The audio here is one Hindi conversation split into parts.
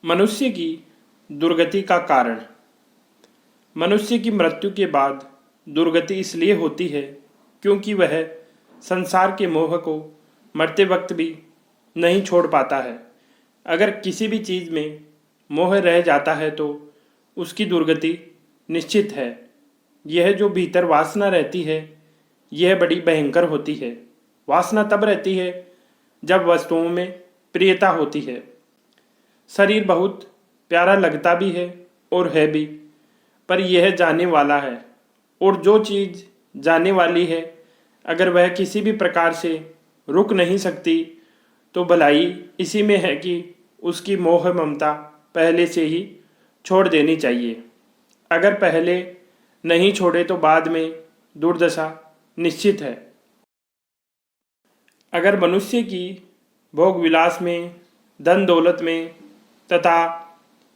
मनुष्य की दुर्गति का कारण। मनुष्य की मृत्यु के बाद दुर्गति इसलिए होती है क्योंकि वह संसार के मोह को मरते वक्त भी नहीं छोड़ पाता है। अगर किसी भी चीज़ में मोह रह जाता है तो उसकी दुर्गति निश्चित है। यह जो भीतर वासना रहती है यह बड़ी भयंकर होती है। वासना तब रहती है जब वस्तुओं में प्रियता होती है। शरीर बहुत प्यारा लगता भी है और है भी, पर यह जाने वाला है, और जो चीज़ जाने वाली है अगर वह किसी भी प्रकार से रुक नहीं सकती तो भलाई इसी में है कि उसकी मोह ममता पहले से ही छोड़ देनी चाहिए। अगर पहले नहीं छोड़े तो बाद में दुर्दशा निश्चित है। अगर मनुष्य की भोग विलास में, धन दौलत में तथा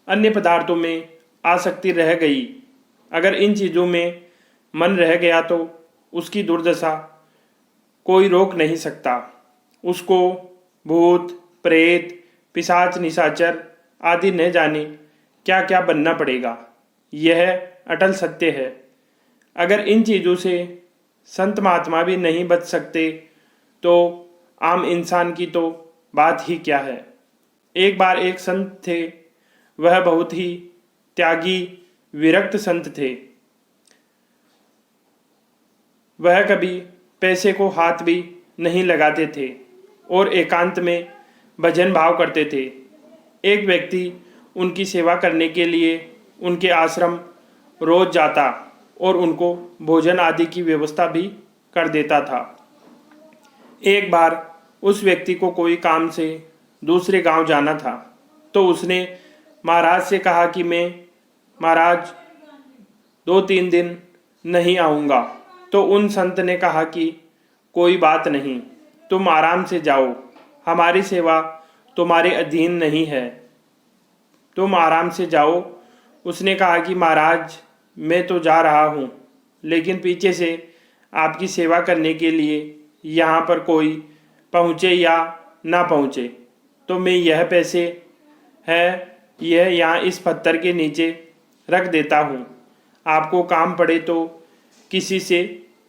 अन्य पदार्थों में आसक्ति रह गई, अगर इन चीज़ों में मन रह गया तो उसकी दुर्दशा कोई रोक नहीं सकता। उसको भूत प्रेत पिशाच निशाचर आदि न जाने क्या क्या बनना पड़ेगा। यह अटल सत्य है। अगर इन चीज़ों से संत महात्मा भी नहीं बच सकते तो आम इंसान की तो बात ही क्या है। एक बार एक संत थे। वह बहुत ही त्यागी विरक्त संत थे। वह कभी पैसे को हाथ भी नहीं लगाते थे और एकांत में भजन भाव करते थे। एक व्यक्ति उनकी सेवा करने के लिए उनके आश्रम रोज जाता और उनको भोजन आदि की व्यवस्था भी कर देता था। एक बार उस व्यक्ति को कोई काम से दूसरे गांव जाना था तो उसने महाराज से कहा कि मैं महाराज 2-3 दिन नहीं आऊँगा। तो उन संत ने कहा कि कोई बात नहीं, तुम आराम से जाओ, हमारी सेवा तुम्हारे अधीन नहीं है, तुम आराम से जाओ। उसने कहा कि महाराज मैं तो जा रहा हूँ, लेकिन पीछे से आपकी सेवा करने के लिए यहाँ पर कोई पहुँचे या ना पहुँचे तो मैं यह पैसे है यह यहाँ इस पत्थर के नीचे रख देता हूँ। आपको काम पड़े तो किसी से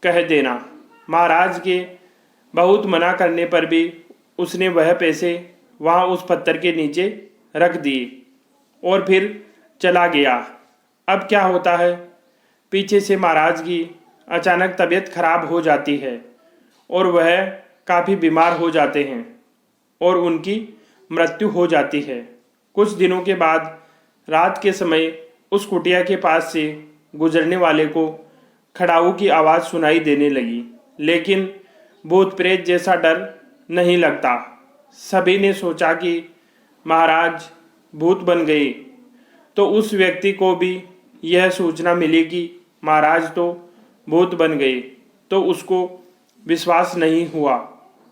कह देना। महाराज के बहुत मना करने पर भी उसने वह पैसे वहाँ उस पत्थर के नीचे रख दिए और फिर चला गया। अब क्या होता है, पीछे से महाराज की अचानक तबीयत खराब हो जाती है और वह काफ़ी बीमार हो जाते हैं और उनकी मृत्यु हो जाती है। कुछ दिनों के बाद रात के समय उस कुटिया के पास से गुजरने वाले को खड़ाऊ की आवाज़ सुनाई देने लगी, लेकिन भूत प्रेत जैसा डर नहीं लगता। सभी ने सोचा कि महाराज भूत बन गए। तो उस व्यक्ति को भी यह सूचना मिली कि महाराज तो भूत बन गए, तो उसको विश्वास नहीं हुआ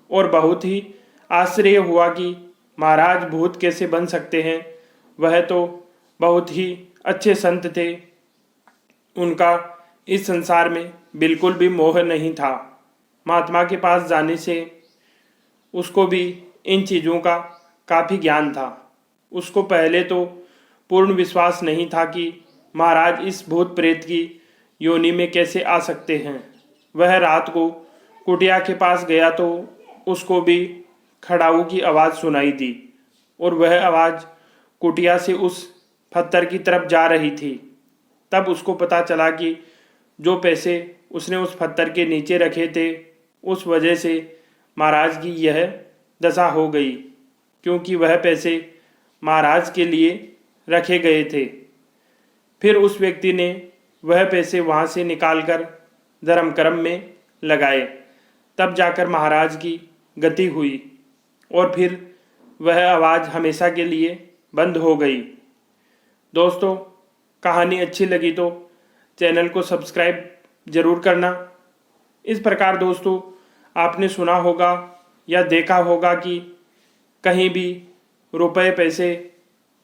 और बहुत ही आश्चर्य हुआ कि महाराज भूत कैसे बन सकते हैं। वह तो बहुत ही अच्छे संत थे, उनका इस संसार में बिल्कुल भी मोह नहीं था। महात्मा के पास जाने से उसको भी इन चीज़ों का काफ़ी ज्ञान था। उसको पहले तो पूर्ण विश्वास नहीं था कि महाराज इस भूत प्रेत की योनि में कैसे आ सकते हैं। वह रात को कुटिया के पास गया तो उसको भी खड़ाऊ की आवाज़ सुनाई दी और वह आवाज़ कुटिया से उस पत्थर की तरफ जा रही थी। तब उसको पता चला कि जो पैसे उसने उस पत्थर के नीचे रखे थे उस वजह से महाराज की यह दशा हो गई, क्योंकि वह पैसे महाराज के लिए रखे गए थे। फिर उस व्यक्ति ने वह पैसे वहाँ से निकालकर धर्म कर्म में लगाए। तब जाकर महाराज की गति हुई और फिर वह आवाज़ हमेशा के लिए बंद हो गई। दोस्तों, कहानी अच्छी लगी तो चैनल को सब्सक्राइब ज़रूर करना। इस प्रकार दोस्तों, आपने सुना होगा या देखा होगा कि कहीं भी रुपए पैसे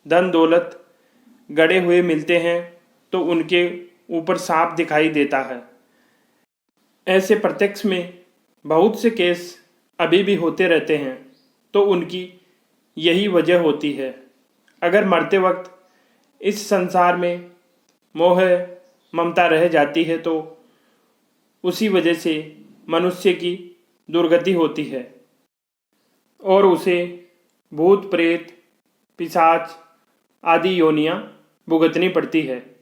धन दौलत गड़े हुए मिलते हैं तो उनके ऊपर सांप दिखाई देता है। ऐसे प्रत्यक्ष में बहुत से केस अभी भी होते रहते हैं, तो उनकी यही वजह होती है। अगर मरते वक्त इस संसार में मोह ममता रह जाती है तो उसी वजह से मनुष्य की दुर्गति होती है और उसे भूत प्रेत पिशाच आदि योनियां भुगतनी पड़ती है।